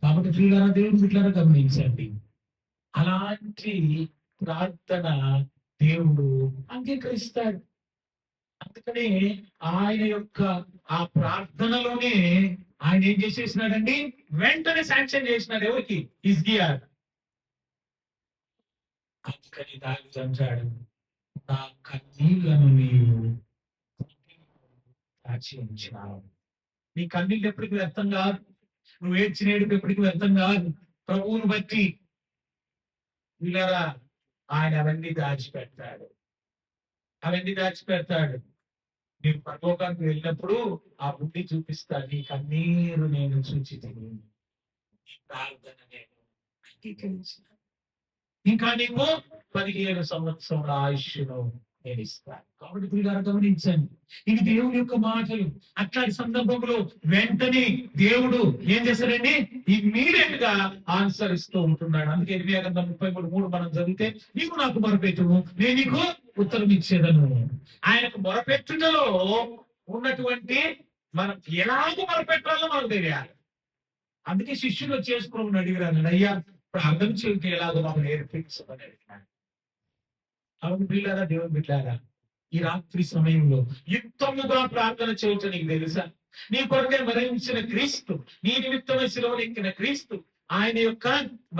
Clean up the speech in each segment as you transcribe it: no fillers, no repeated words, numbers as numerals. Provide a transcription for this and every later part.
కాబట్టి ప్రియులారా, దేవుని బిడ్డలారా గమనించండి, అలాంటి ప్రార్థన దేవుడు అంగీకరిస్తాడు. అందుకనే ఆయన యొక్క ఆ ప్రార్థనలోనే ఆయన ఏం చేసేసినాడండి, వెంటనే శాంక్షన్ చేసినాడు. ఎవరికి? హిజ్కియా. అందుకని దావీదు అంటాడు, నా కన్నీళ్లను నీవు దాచి ఉంచినావు. నీ కన్నీళ్ళు ఎప్పటికి వ్యర్థం కాదు, నువ్వు ఏడ్చిన ఏడుపు ఎప్పటికి వ్యర్థం కాదు. ప్రభువును బట్టి వీళ్ళరా ఆయన అవన్నీ దాచిపెడతాడు, అవన్నీ దాచిపెడతాడు. నీవు పరలోకానికి వెళ్ళినప్పుడు ఆ బుద్ధి చూపిస్తాడు. నీ కన్నీరు నేను చూచితిని, నీ ప్రార్థన నేను అంగీకరించిన. ఇంకా నీకు 17 సంవత్సరాల ఆయుష్ను నేను ఇస్తాను. కాబట్టి పిల్లలు గమనించండి, ఇది దేవుడి యొక్క మాటలు. అట్లాంటి సందర్భంలో వెంటనే దేవుడు ఏం చేస్తాడండి, ఇమ్మీడియట్ గా ఆన్సర్ ఇస్తూ ఉంటున్నాడు. అందుకే 33 మనం చదివితే, నీకు నాకు మొరపెట్టుము, నేను నీకు ఉత్తరం ఇచ్చేదను. ఆయనకు మొరపెట్టుటలో ఉన్నటువంటి మనం ఎలాగ మొరపెట్టాలో మనకు తెలియాలి. అందుకే శిష్యులు చేసుకుని అడిగారు, అయ్యా ప్రార్థన చేయటం ఎలాగో మాకు నేర్పించమని అడిగినాడు. అవును పిల్లారా, దేవుని బిడ్డారా, ఈ రాత్రి సమయంలో యుక్తముగా ప్రార్థన చేయటం నీకు తెలుసా? నీ కొరకే మరణించిన క్రీస్తు, నీ నిమిత్తమై శిలువను ఎక్కిన క్రీస్తు, ఆయన యొక్క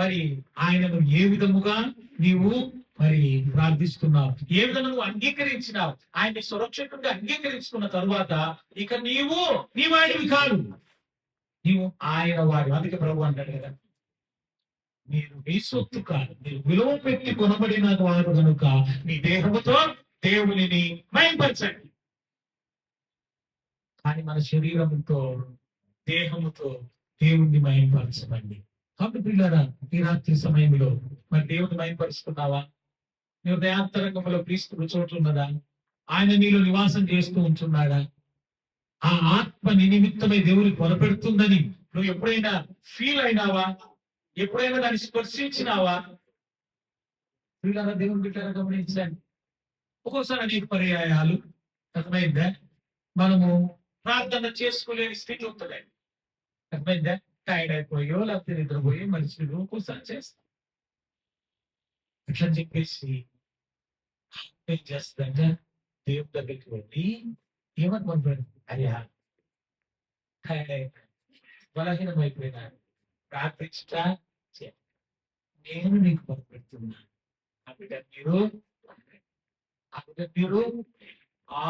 మరి ఆయనను ఏ విధముగా నీవు మరి ప్రార్థిస్తున్నావు, ఏ విధంగా నువ్వు అంగీకరించినావు, ఆయన్ని సురక్షితంగా అంగీకరించుకున్న తరువాత ఇక నీవు నీ వాడివి కాదు, నీవు ఆయన వాడు. అందుకే ప్రభు అంటాడు కదా, మీరు మీ సొత్తు కాదు, మీరు విలువ పెట్టి కొనబడిన వారు కనుక మీ దేహముతో దేవునిని మహింపరచండి. కానీ మన శరీరముతో దేహముతో దేవుణ్ణి మహింపరచమండి. కాబట్టి పిల్లరా, ఈ రాత్రి సమయంలో మరి దేవుని మహింపరుస్తున్నావా? నీ హృదయాంతరంగంలో క్రీస్తు చోటు ఉన్నదా? ఆయన నీలో నివాసం చేస్తూ ఉంటున్నాడా? ఆ ఆత్మ నీ నిమిత్తమై దేవుని కొనపెడుతుందని నువ్వు ఎప్పుడైనా ఫీల్ అయినావా? ఎప్పుడైనా దాన్ని స్పర్శించినావా? పిల్లల దేవుని బిడ్డలను గమనించండి. ఒక్కోసారి అనేక పర్యాయాలు అర్థమైందా, మనము ప్రార్థన చేసుకోలేని స్థితి ఉంటుందండి. అర్థమైందా? టైర్డ్ అయిపోయో లేకపోతే నిద్రపోయో మనుషులు ఒక్కోసారి చేస్తాం. అట్లా చెప్పేసి ఏం చేస్తుందంటే, దేవుడి దగ్గరికి వెళ్ళి ఏమనుకుంటాడు, అయ్యా టైర్డ్ అయిపోయాను, బలహీనం అయిపోయినాను, ప్రార్థించా, నేను నీకు మొదలుపెడుతున్నా. మీరు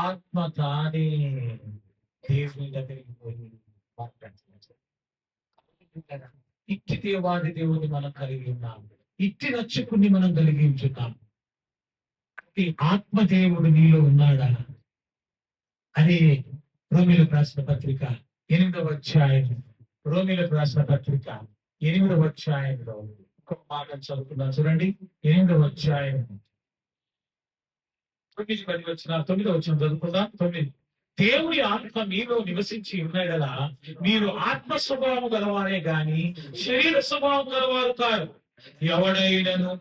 ఆత్మ తానే దేవుని దగ్గరికి పోయి మాట్లాడుతున్నారు. ఇట్టి దేవాది దేవుని మనం కలిగి ఉన్నాం, ఇట్టి రక్షకుని మనం కలిగి ఉంచున్నాం. ఆత్మదేవుడు నీలో ఉన్నాడా? అదే రోమీయులకు రాసిన పత్రిక 8వ అధ్యాయం, రోమీయులకు రాసిన పత్రిక 8వ అధ్యాయంలో ఒక మాట చదువుతున్నాను చూడండి. 8వ అధ్యాయం 9-10 వచనాలు, 9వ వచనం చదువుకుందాం. 9. దేవుడి ఆత్మ మీలో నివసించి ఉన్నాడలా మీరు ఆత్మ స్వభావం గలవారే గాని శరీర స్వభావం గలవారు కాదు. ఎవడైనను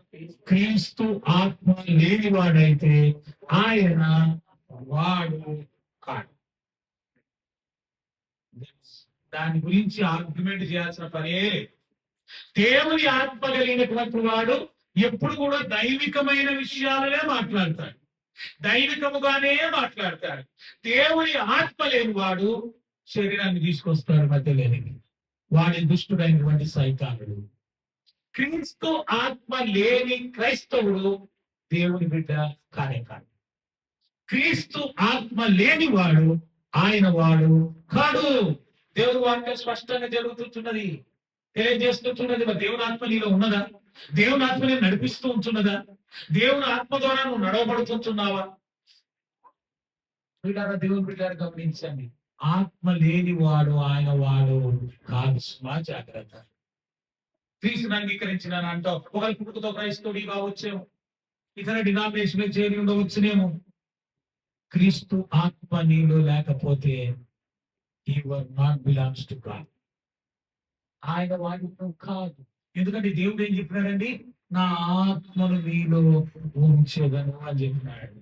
క్రీస్తు ఆత్మ లేనివాడైతే ఆయన వాడు కాడు. దాని గురించి ఆర్గ్యుమెంట్ చేయాల్సిన పనే. దేవుని ఆత్మ కలిగినటువంటి వాడు ఎప్పుడు కూడా దైవికమైన విషయాలనే మాట్లాడతాడు, దైవికముగానే మాట్లాడతాడు. దేవుని ఆత్మ లేని వాడు శరీరాన్ని తీసుకొస్తాడు మధ్యలోనికి, వాడి దుష్టుడైనటువంటి సైతానుడు. క్రీస్తు ఆత్మ లేని క్రైస్తవుడు దేవుని బిడ్డ కానే కాదు. క్రీస్తు ఆత్మ లేని వాడు ఆయన వాడు కాడు. దేవుని వాక్యం స్పష్టంగా జరుగుతున్నది, తెలియజేస్తున్నది. మరి దేవుని ఆత్మ నీలో ఉన్నదా? దేవుని ఆత్మ నేను నడిపిస్తూ ఉంటున్నదా? దేవుని ఆత్మ ద్వారా నువ్వు నడవబడుతుంటున్నావా? దేవుని బిడ్డలు గమనించండి, ఆత్మ లేని వాడు ఆయన వాడు కాదు. సుమా జాగ్రత్త. క్రీస్తుని అంగీకరించిన అంటావు, ఒకరి పుట్టుకతో క్రైస్తవుడిగా వచ్చేమో, ఇతర డినామినేషన్ చేరి ఉండవచ్చునేమో. క్రీస్తు ఆత్మ నీలో లేకపోతే you are not belongs to God. ఆయన వాడు కాదు. ఎందుకంటే దేవుడు ఏం చెప్పినాడండి, నా ఆత్మను మీలో ఉంచేదను అని చెప్పినాడు.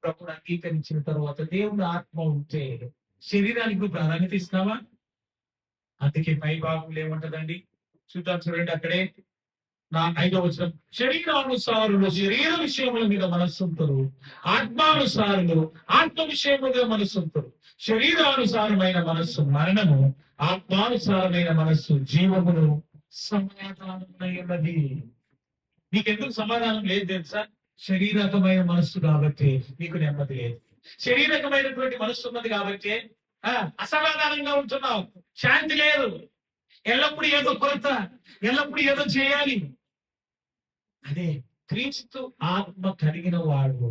ప్రభుని అంగీకరించిన తర్వాత దేవుడు ఆత్మ ఉంటే శరీరానికి ప్రాధాన్యత ఇస్తావా? అందుకే పై భాగంలో ఏముంటదండి? చూద్దాం చూడండి అక్కడే 5వ వచనం. శరీరానుసారులు శరీర విషయముల మీద మనస్సుంటరు, ఆత్మానుసారులు ఆత్మ విషయముగా మనస్సుంటరు. శరీరానుసారమైన మనస్సు మరణము, ఆత్మానుసారమైన మనస్సు జీవమును సమాధానమైనది. నీకెందుకు సమాధానం లేదు తెలుసా? శరీరకమైన మనస్సు కాబట్టి నీకు నెమ్మది లేదు. శరీరకమైనటువంటి మనస్సు ఉన్నది కాబట్టి అసమాధానంగా ఉంటున్నావు, శాంతి లేదు, ఎల్లప్పుడూ ఏదో కొరత, ఎల్లప్పుడూ ఏదో చేయాలి. అదే క్రీస్తు ఆత్మ కలిగిన వాడు,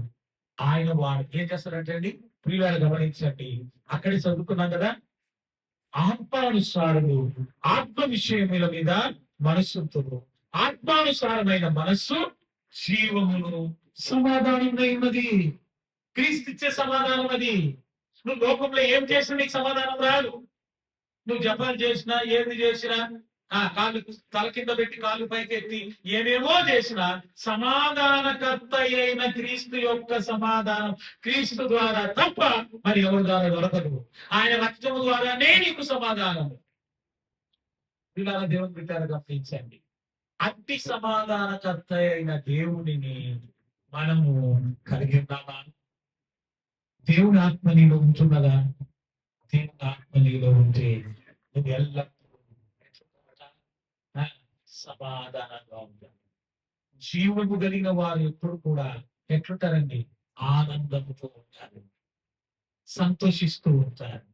ఆయన వాడు ఏం చేస్తారంటే అండి, ప్రియులారా గమనించండి, అక్కడే చదువుకున్నాం కదా, ఆత్మానుసారులు ఆత్మ విషయముల మీద మనస్సుతో, ఆత్మానుసారమైన మనస్సు జీవమును సమాధానమైనది. క్రీస్తు ఇచ్చే సమాధానం అది. నువ్వు లోకంలో ఏం చేసినా నీకు సమాధానం రాదు. నువ్వు జపాలు చేసినా ఏది చేసినా కాళ్ళు తల కింద పెట్టి కాళ్ళు పైకి ఎత్తి ఏమేమో చేసినా సమాధానకర్త అయిన క్రీస్తు యొక్క సమాధానం క్రీస్తు ద్వారా తప్ప మరి ఎవరి ద్వారా దొరకదు. ఆయన రక్తము ద్వారానే నీకు సమాధానం. ఇలా దేవుని బిడ్డలు గమనించండి, అతి సమాధానకర్త అయిన దేవుడిని మనము కలిగి ఉన్నామా? దేవుని ఆత్మ నీలో ఉంటున్నదా? దేవుని ఆత్మ నీలో ఉంటే నువ్వు ఎల్లప్పుడూ సమాధానంగా ఉంటారు. జీవము కలిగిన వారు ఎప్పుడు కూడా ఎట్లుంటారండి? ఆనందంతో ఉంటారు, సంతోషిస్తూ ఉంటారు.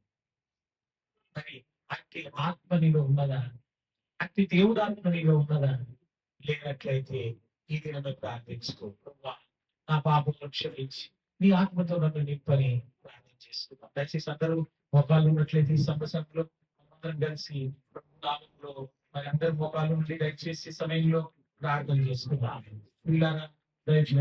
మరి అట్టి ఆత్మ నీలో ఉన్నదా? అట్టి దేవుడు ఆత్మ నీలో ఉన్నదా? లేనట్లయితే ఈ దినమే ప్రార్థించుకో, నా పాపంలో క్షమించి నీ ఆత్మతో నన్ను నింపని ప్రార్థన చేసుకుందాం. దయచేసి అందరూ మోకాళ్ళు ఉన్నట్లయితే ఈ సంవత్సరంలో అందరం కలిసి నామంలో మరి అందరు మోకాళ్ళు నుండి దయచేసి సమయంలో ప్రార్థన చేసుకుందాం. పిల్లరా, దయచేసి